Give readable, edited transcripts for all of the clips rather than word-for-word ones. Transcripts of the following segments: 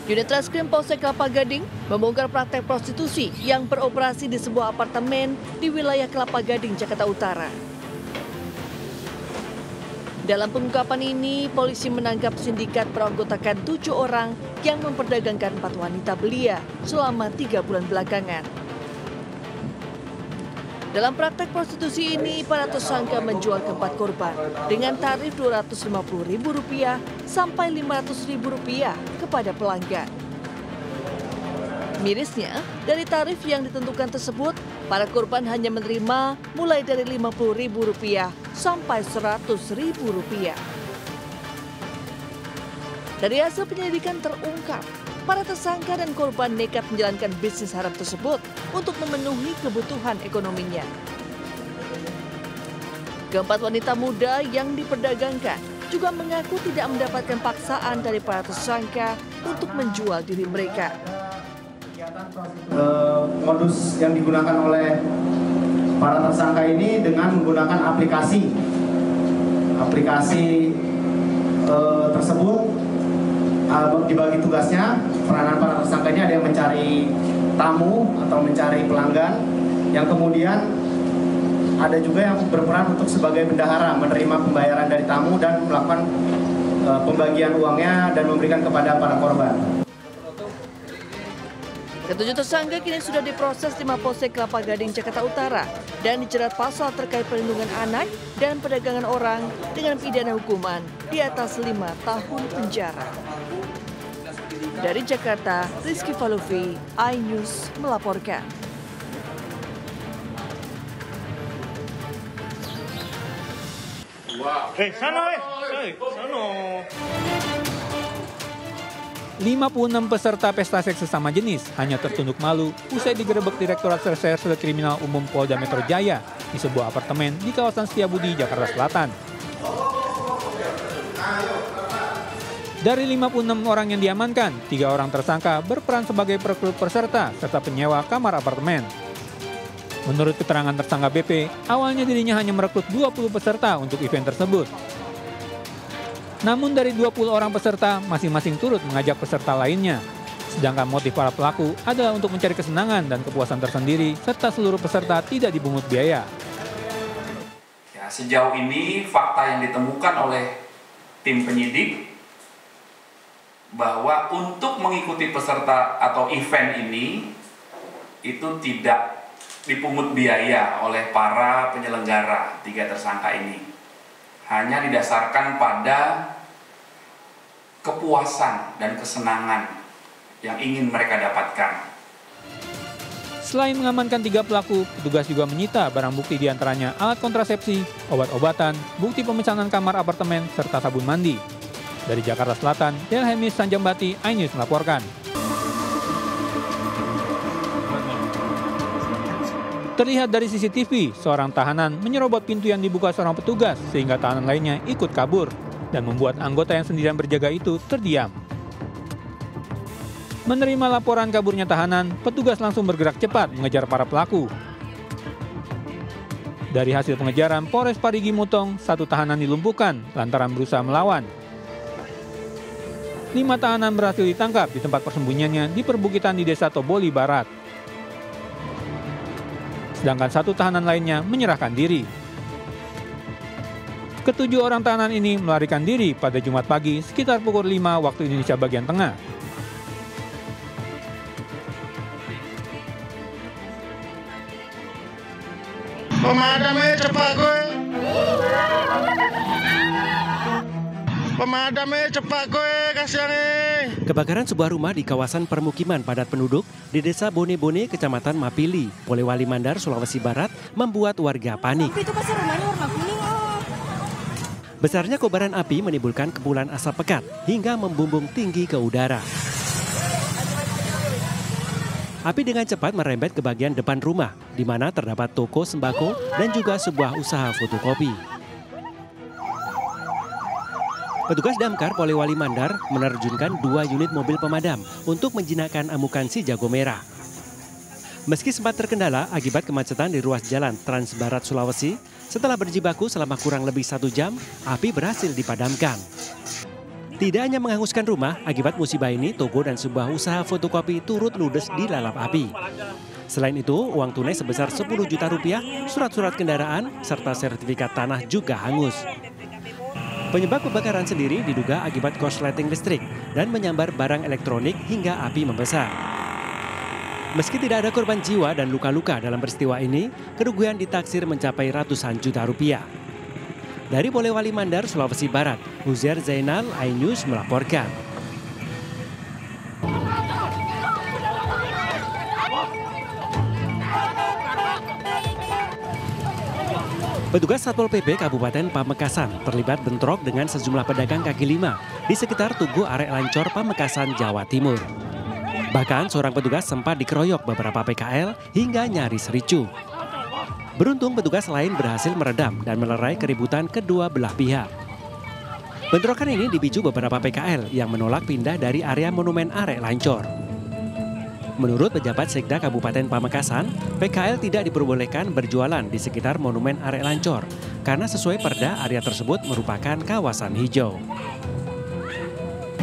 Unit Reskrim Polsek Kelapa Gading membongkar praktek prostitusi yang beroperasi di sebuah apartemen di wilayah Kelapa Gading, Jakarta Utara. Dalam pengungkapan ini, polisi menangkap sindikat beranggotakan 7 orang yang memperdagangkan 4 wanita belia selama 3 bulan belakangan. Dalam praktek prostitusi ini, para tersangka menjual ke 4 korban dengan tarif Rp250.000 sampai Rp500.000 kepada pelanggan. Mirisnya, dari tarif yang ditentukan tersebut, para korban hanya menerima mulai dari Rp50.000 sampai Rp100.000. Dari hasil penyelidikan terungkap, para tersangka dan korban nekat menjalankan bisnis haram tersebut untuk memenuhi kebutuhan ekonominya. Keempat wanita muda yang diperdagangkan juga mengaku tidak mendapatkan paksaan dari para tersangka untuk menjual diri mereka. Modus yang digunakan oleh para tersangka ini dengan menggunakan aplikasi tersebut. Dibagi tugasnya, peranan para tersangka ini ada yang mencari tamu atau mencari pelanggan, yang kemudian ada juga yang berperan untuk sebagai bendahara, menerima pembayaran dari tamu dan melakukan pembagian uangnya dan memberikan kepada para korban. Ketujuh tersangka kini sudah diproses di Mapolsek Kelapa Gading, Jakarta Utara dan dijerat pasal terkait perlindungan anak dan perdagangan orang dengan pidana hukuman di atas 5 tahun penjara. Dari Jakarta, Rizky Falufi, iNews melaporkan. Wow. Sana. 56 peserta pesta seks sesama jenis hanya tertunduk malu usai digerebek Direktorat Reserse Kriminal Umum Polda Metro Jaya di sebuah apartemen di kawasan Setiabudi, Jakarta Selatan. Dari 56 orang yang diamankan, 3 orang tersangka berperan sebagai perekrut peserta serta penyewa kamar apartemen. Menurut keterangan tersangka BP, awalnya dirinya hanya merekrut 20 peserta untuk event tersebut. Namun dari 20 orang peserta, masing-masing turut mengajak peserta lainnya. Sedangkan motif para pelaku adalah untuk mencari kesenangan dan kepuasan tersendiri, serta seluruh peserta tidak dipungut biaya. Ya, sejauh ini fakta yang ditemukan oleh tim penyidik bahwa untuk mengikuti peserta atau event ini itu tidak dipungut biaya oleh para penyelenggara 3 tersangka ini. Hanya didasarkan pada kepuasan dan kesenangan yang ingin mereka dapatkan. Selain mengamankan 3 pelaku, petugas juga menyita barang bukti diantaranya alat kontrasepsi, obat-obatan, bukti pemesanan kamar apartemen, serta sabun mandi. Dari Jakarta Selatan, Delhemis Sanjambati, iNews melaporkan. Terlihat dari CCTV, seorang tahanan menyerobot pintu yang dibuka seorang petugas sehingga tahanan lainnya ikut kabur dan membuat anggota yang sendirian berjaga itu terdiam. Menerima laporan kaburnya tahanan, petugas langsung bergerak cepat mengejar para pelaku. Dari hasil pengejaran Polres Parigi Mutong, 1 tahanan dilumpuhkan lantaran berusaha melawan. 5 tahanan berhasil ditangkap di tempat persembunyiannya di perbukitan di Desa Toboli Barat. Sedangkan 1 tahanan lainnya menyerahkan diri. Ke-7 orang tahanan ini melarikan diri pada Jumat pagi sekitar pukul 5 waktu Indonesia bagian tengah. Pemadamnya cepat gue. Pemadamnya cepat gue, kasihan nih. Kebakaran sebuah rumah di kawasan permukiman padat penduduk di Desa Bone-Bone, Kecamatan Mapili, Polewali Mandar, Sulawesi Barat membuat warga panik. Itu pasti rumahnya warna kuning. Besarnya kobaran api menimbulkan kepulan asap pekat hingga membumbung tinggi ke udara. Api dengan cepat merembet ke bagian depan rumah, di mana terdapat toko sembako dan juga sebuah usaha fotokopi. Petugas damkar Polewali Mandar menerjunkan 2 unit mobil pemadam untuk menjinakkan amukan si jago merah. Meski sempat terkendala akibat kemacetan di ruas jalan Trans Barat Sulawesi, setelah berjibaku selama kurang lebih 1 jam, api berhasil dipadamkan. Tidak hanya menghanguskan rumah, akibat musibah ini toko dan sebuah usaha fotokopi turut ludes dilalap api. Selain itu, uang tunai sebesar 10 juta rupiah, surat-surat kendaraan, serta sertifikat tanah juga hangus. Penyebab kebakaran sendiri diduga akibat korsleting listrik dan menyambar barang elektronik hingga api membesar. Meski tidak ada korban jiwa dan luka-luka dalam peristiwa ini, kerugian ditaksir mencapai ratusan juta rupiah. Dari Polewali Mandar, Sulawesi Barat, Huzair Zainal, iNews melaporkan. Petugas Satpol PP Kabupaten Pamekasan terlibat bentrok dengan sejumlah pedagang kaki lima di sekitar Tugu Arek Lancor, Pamekasan, Jawa Timur. Bahkan seorang petugas sempat dikeroyok beberapa PKL hingga nyaris ricuh. Beruntung petugas lain berhasil meredam dan melerai keributan kedua belah pihak. Bentrokan ini dipicu beberapa PKL yang menolak pindah dari area Monumen Arek Lancor. Menurut pejabat Sekda Kabupaten Pamekasan, PKL tidak diperbolehkan berjualan di sekitar Monumen Arek Lancor karena sesuai perda area tersebut merupakan kawasan hijau.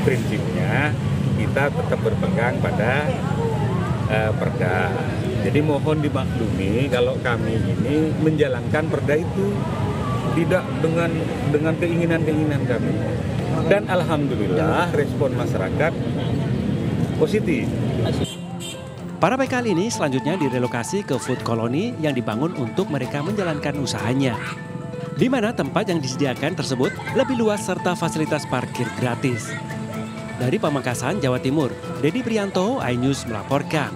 Prinsipnya kita tetap berpegang pada perda. Jadi mohon dimaklumi kalau kami ini menjalankan perda itu tidak dengan keinginan-keinginan kami. Dan alhamdulillah respon masyarakat positif. Para PKL ini selanjutnya direlokasi ke food colony yang dibangun untuk mereka menjalankan usahanya. Di mana tempat yang disediakan tersebut lebih luas serta fasilitas parkir gratis. Dari Pamekasan, Jawa Timur, Dedi Prianto, iNews melaporkan.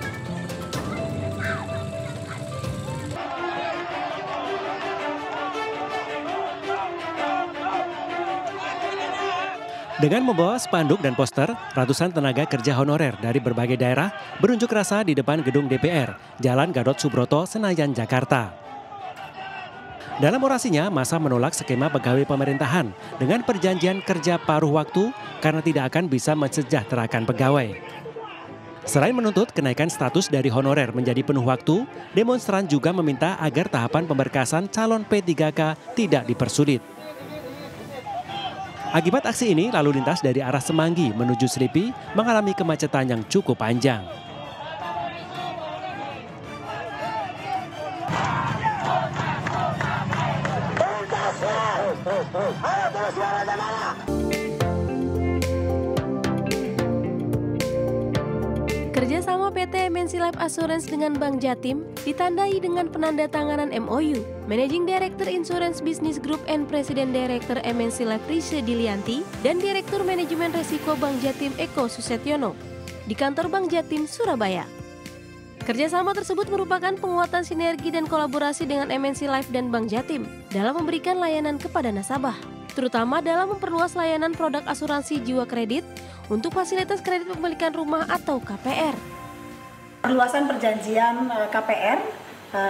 Dengan membawa spanduk dan poster, ratusan tenaga kerja honorer dari berbagai daerah berunjuk rasa di depan gedung DPR, Jalan Gatot Subroto, Senayan, Jakarta. Dalam orasinya, massa menolak skema pegawai pemerintahan dengan perjanjian kerja paruh waktu karena tidak akan bisa mensejahterakan pegawai. Selain menuntut kenaikan status dari honorer menjadi penuh waktu, demonstran juga meminta agar tahapan pemberkasan calon P3K tidak dipersulit. Akibat aksi ini, lalu lintas dari arah Semanggi menuju Selipi mengalami kemacetan yang cukup panjang. Kerjasama PT MNC Life Assurance dengan Bank Jatim ditandai dengan penandatanganan MOU. Managing Director Insurance Business Group and Presiden Director MNC Life Rise Dilianti dan Direktur Manajemen Resiko Bank Jatim Eko Susetyono di kantor Bank Jatim, Surabaya. Kerjasama tersebut merupakan penguatan sinergi dan kolaborasi dengan MNC Life dan Bank Jatim dalam memberikan layanan kepada nasabah, terutama dalam memperluas layanan produk asuransi jiwa kredit untuk fasilitas kredit pemilikan rumah atau KPR. Perluasan perjanjian KPR,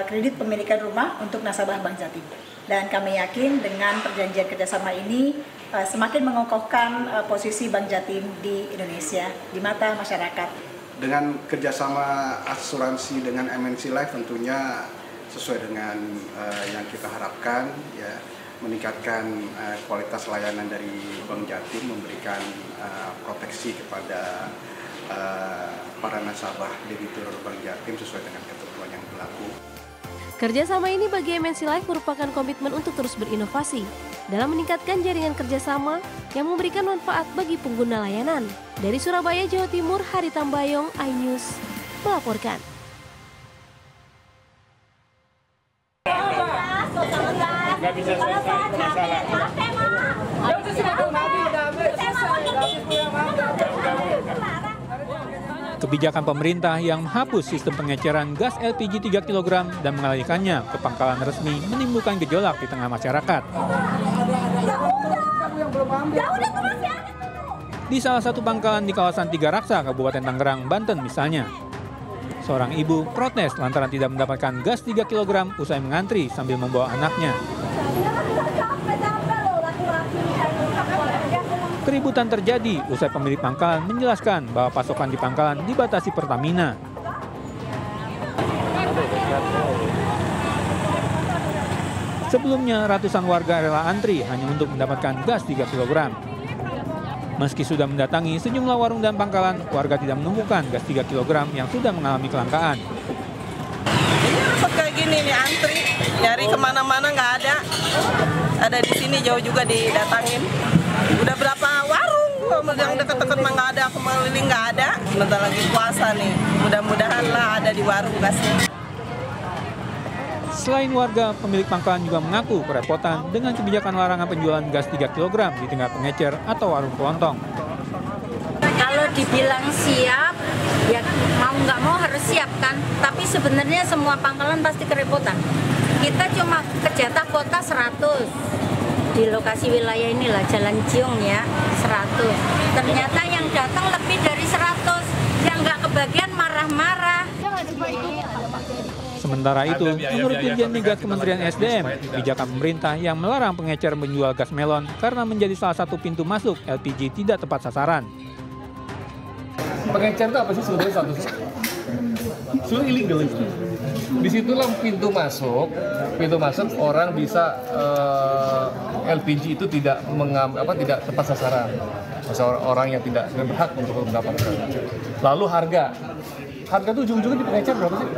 kredit pemilikan rumah untuk nasabah Bank Jatim. Dan kami yakin dengan perjanjian kerjasama ini semakin mengokohkan posisi Bank Jatim di Indonesia di mata masyarakat. Dengan kerjasama asuransi dengan MNC Life tentunya sesuai dengan yang kita harapkan, ya, meningkatkan kualitas layanan dari Bank Jatim, memberikan proteksi kepada para nasabah debitur Bank Jatim sesuai dengan ketentuan yang berlaku. Kerjasama ini bagi MNC Life merupakan komitmen untuk terus berinovasi dalam meningkatkan jaringan kerjasama yang memberikan manfaat bagi pengguna layanan. Dari Surabaya, Jawa Timur, Hari Tambayong, iNews melaporkan. Kebijakan pemerintah yang menghapus sistem pengeceran gas LPG 3 kg dan mengalihkannya ke pangkalan resmi menimbulkan gejolak di tengah masyarakat. Di salah satu pangkalan di kawasan Tiga Raksa, Kabupaten Tangerang, Banten misalnya, seorang ibu protes lantaran tidak mendapatkan gas 3 kg usai mengantri sambil membawa anaknya. Keributan terjadi usai pemilik pangkalan menjelaskan bahwa pasokan di pangkalan dibatasi Pertamina. Sebelumnya ratusan warga rela antri hanya untuk mendapatkan gas 3 kg. Meski sudah mendatangi sejumlah warung dan pangkalan, warga tidak menemukan gas 3 kg yang sudah mengalami kelangkaan. Ini repot kayak gini nih, antri, nyari kemana-mana nggak ada. Ada di sini jauh juga didatangin. Udah berapa warung yang deket-deket mah nggak ada, keliling nggak ada. Bentar lagi puasa nih, mudah-mudahan lah ada di warung gasnya. Selain warga, pemilik pangkalan juga mengaku kerepotan dengan kebijakan larangan penjualan gas 3 kg di tingkat pengecer atau warung kelontong. Kalau dibilang siap, ya mau nggak mau harus siap kan. Tapi sebenarnya semua pangkalan pasti kerepotan. Kita cuma kejatah kuota 100 di lokasi wilayah inilah Jalan Ciung ya 100. Ternyata yang datang lebih dari 100, yang nggak kebagian marah-marah. Sementara itu, menurut Dirjen Migas Kementerian SDM, kebijakan pemerintah yang melarang pengecer menjual gas melon karena menjadi salah satu pintu masuk LPG tidak tepat sasaran. Pengecer itu apa sih sebenarnya statusnya? Sudah illegal itu. Disitulah pintu masuk orang bisa LPG itu tidak tepat sasaran. Maksudnya orang yang tidak berhak untuk mendapatkan. Lalu harga itu ujung-ujungnya di pengecer berapa sih?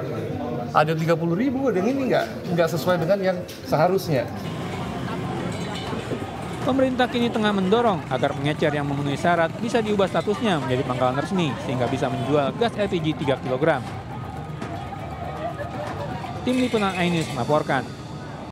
Ada 30.000 dan ini nggak sesuai dengan yang seharusnya. Pemerintah kini tengah mendorong agar pengecer yang memenuhi syarat bisa diubah statusnya menjadi pangkalan resmi sehingga bisa menjual gas LPG 3 kg. Tim Liputan Ainis melaporkan.